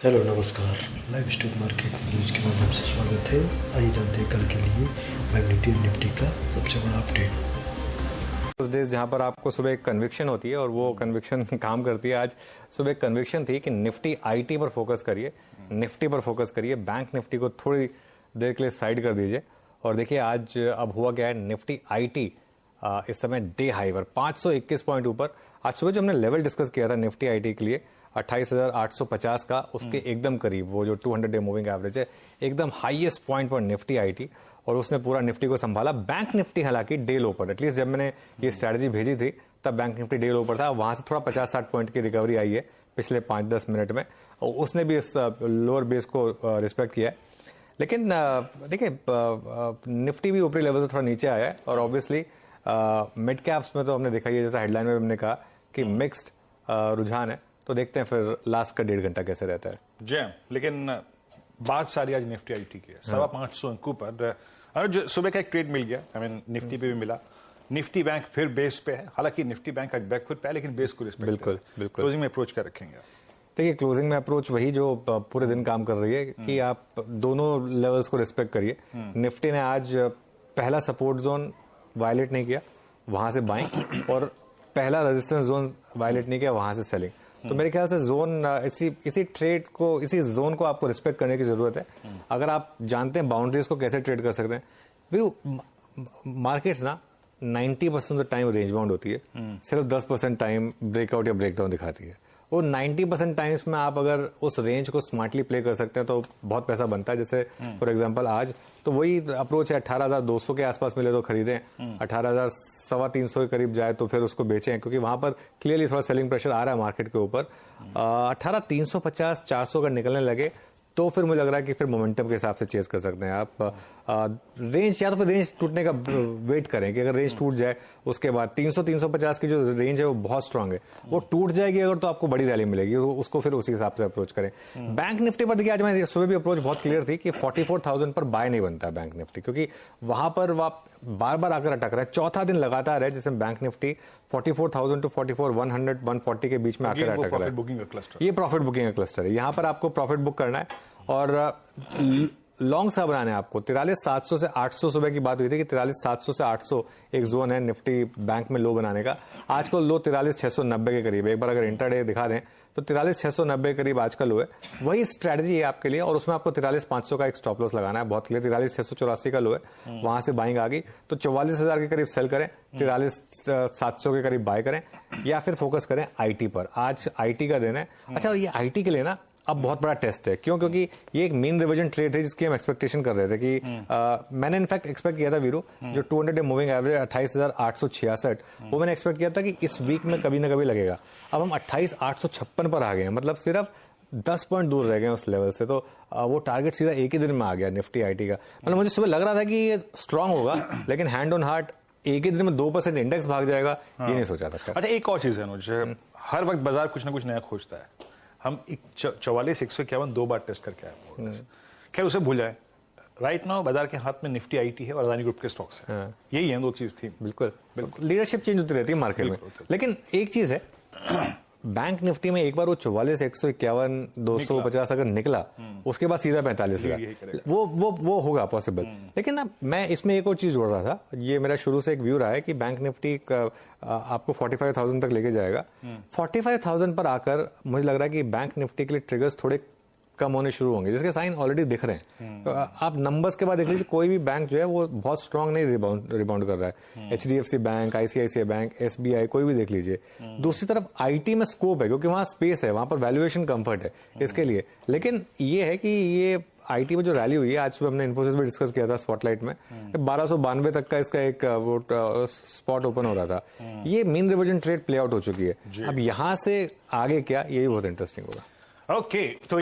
Hello नमस्कार, live stock market news के माध्यम से स्वागत है। आइए जानते हैं कल के लिए बैंक निफ्टी और निफ्टी का सबसे बड़ा अपडेट। उस डेज जहाँ पर आपको सुबह एक कन्विक्शन होती है और वो कन्विक्शन काम करती है। आज सुबह एक कन्विक्शन थी कि निफ्टी आईटी पर फोकस करिए, निफ्टी पर फोकस करिए, बैंक निफ्टी को थोड़ी देर के लिए साइड कर दीजिए। और देखिए आज अब हुआ क्या है, निफ्टी आईटी इस समय डे हाई पर 521 पॉइंट ऊपर। आज सुबह जो हमने लेवल डिस्कस किया था निफ्टी आईटी के लिए 28,850 का, उसके एकदम करीब वो जो 200 डे मूविंग एवरेज है, एकदम हाईएस्ट पॉइंट पर निफ्टी आईटी, और उसने पूरा निफ्टी को संभाला। बैंक निफ्टी हालांकि डे लो पर, एटलीस्ट जब मैंने ये स्ट्रैटेजी भेजी थी तब बैंक निफ्टी डे लो पर था। वहां से थोड़ा 50-60 पॉइंट की रिकवरी आई है पिछले 5-10 मिनट में, और उसने भी इस लोअर बेस को रिस्पेक्ट किया है। लेकिन देखिए निफ्टी भी ऊपरी लेवल से थोड़ा नीचे आया है, और ऑब्वियसली मिड कैप्स में तो हमने देखा ही है, जैसा हेडलाइन में हमने कहा कि मिक्स्ड रुझान है। तो देखते हैं फिर लास्ट का 1.5 घंटा कैसे रहता है। जय, लेकिन बात सारी आज निफ्टी आईटी की है। 525 अंकों पर जो सुबह का एक ट्रेड मिल गया, निफ्टी पे भी मिला। निफ्टी बैंक फिर बेस पे है, हालांकि निफ्टी बैंक आज बैकफुट पे है, लेकिन बेस को रिस्पेक्ट बिल्कुल बिल्कुल। क्लोजिंग में अप्रोच कर रखेंगे। देखिए क्लोजिंग में अप्रोच वही जो पूरे दिन काम कर रही है कि आप दोनों लेवल्स को रिस्पेक्ट करिए। निफ्टी ने आज पहला सपोर्ट जोन वायलेट नहीं किया, वहां से बाइंग, और पहला रेजिस्टेंस जोन वायलेट नहीं किया, वहां से सेलिंग। तो मेरे ख्याल से जोन इसी ट्रेड को, इसी जोन को आपको रिस्पेक्ट करने की जरूरत है। अगर आप जानते हैं बाउंड्रीज को कैसे ट्रेड कर सकते हैं। भाई मार्केट्स ना 90% टाइम रेंज बाउंड होती है, सिर्फ 10% टाइम ब्रेकआउट या ब्रेकडाउन दिखाती है। वो 90% टाइम्स में आप अगर उस रेंज को स्मार्टली प्ले कर सकते हैं तो बहुत पैसा बनता है। जैसे फॉर एग्जांपल आज तो वही अप्रोच है, 18,200 के आसपास मिले तो खरीदें, 18,300 के करीब जाए तो फिर उसको बेचें, क्योंकि वहां पर क्लियरली थोड़ा सेलिंग प्रेशर आ रहा है मार्केट के ऊपर। 18,350-400 का निकलने लगे तो फिर मुझे लग रहा है कि फिर मोमेंटम के हिसाब से चेस कर सकते हैं आप। रेंज या तो फिर रेंज टूटने का वेट करें कि अगर रेंज टूट जाए उसके बाद 300-350 की जो रेंज है वो बहुत स्ट्रांग है, वो टूट जाएगी अगर तो आपको बड़ी रैली मिलेगी, उसको फिर उसी हिसाब से अप्रोच करें। बैंक निफ्टी पर देखिए आज मैं सुबह भी अप्रोच बहुत क्लियर थी कि 44,000 पर बाय नहीं बनता है बैंक निफ्टी, क्योंकि वहां पर बार बार आकर अटक रहा है। चौथा दिन लगातार है जिसमें बैंक निफ्टी 44,000 टू 44,100, 140 के बीच में आकर अटक रहा है। ये प्रॉफिट बुकिंग का क्लस्टर है, यहां पर आपको प्रॉफिट बुक करना है और लॉन्ग सा बनाना है आपको। 43,700 से 800 सुबह की बात हुई थी कि 43,700 से 800 एक जोन है निफ्टी बैंक में लो बनाने का। आज को लो 43,690 के करीब है। एक बार अगर इंटरडे दिखा दें तो 43,690 के करीब आज का लो है। वही स्ट्रेटजी है आपके लिए, और उसमें आपको 43,500 का एक स्टॉप लॉस लगाना है, बहुत क्लियर। 43,684 का लो है, वहां से बाइंग आ गई तो 44,000 के करीब सेल करें, 43,700 के करीब बाय करें, या फिर फोकस करें आईटी पर। आज आईटी का दिन है। अच्छा, ये आईटी के लिए ना अब बहुत बड़ा टेस्ट है। क्यों? क्योंकि ये एक मीन रिविजन ट्रेड है जिसकी हम एक्सपेक्टेशन कर रहे थे कि मैंने इनफैक्ट एक्सपेक्ट किया था वीरू, जो 200 डे मूविंग एवरेज 28,866, वो मैंने एक्सपेक्ट किया था कि इस वीक में कभी ना कभी लगेगा। अब हम 28,856 पर आ गए हैं, मतलब सिर्फ 10 पॉइंट दूर रह गए उस लेवल से। तो वो टारगेट सीधा एक ही दिन में आ गया निफ्टी आईटी का। मतलब मुझे सुबह लग रहा था कि ये स्ट्रांग होगा, लेकिन हैंड ऑन हार्ट एक ही दिन में 2% इंडेक्स भाग जाएगा, ये नहीं सोचा था। अच्छा, एक और चीज है मुझे, हर वक्त बाजार कुछ ना कुछ नया खोजता है। हम 44,151 दो बार टेस्ट करके आए, खैर उसे भूल जाए। राइट नाउ बाजार के हाथ में निफ्टी आईटी है और अदानी ग्रुप के स्टॉक्स हैं। यही है, दो चीज थी। बिल्कुल बिल्कुल, लीडरशिप चेंज होती रहती है मार्केट में। लेकिन एक चीज है, बैंक निफ्टी में एक बार वो 44,151, 250 अगर निकला, उसके बाद सीधा 45,000 वो होगा पॉसिबल। लेकिन ना मैं इसमें एक और चीज जोड़ रहा था, ये मेरा शुरू से एक व्यू रहा है कि बैंक निफ्टी आपको 45,000 तक लेके जाएगा। 45,000 पर आकर मुझे लग रहा है कि बैंक निफ्टी के लिए ट्रिगर्स थोड़े कम होने शुरू होंगे, जिसके साइन ऑलरेडी दिख रहे हैं। तो आप नंबर्स के बाद देख लीजिए, कोई भी बैंक जो है वो बहुत स्ट्रांग नहीं रिबाउंड कर रहा है। HDFC bank, ICICI bank, SBI, कोई भी देख लीजिए। दूसरी तरफ आईटी में स्कोप है, क्योंकि वहां स्पेस है, वहां पर वैल्यूएशन कंफर्ट है इसके लिए। लेकिन ये है कि ये आईटी में जो रैली हुई है, आज सुबह हमने इन्फोसिस में डिस्कस किया था स्पॉटलाइट में, 1292 तक का इसका एक वो स्पॉट ओपन हो रहा था। ये mean revision trade play out हो चुकी है। अब यहां से आगे क्या, ये भी बहुत इंटरेस्टिंग होगा। ओके, तो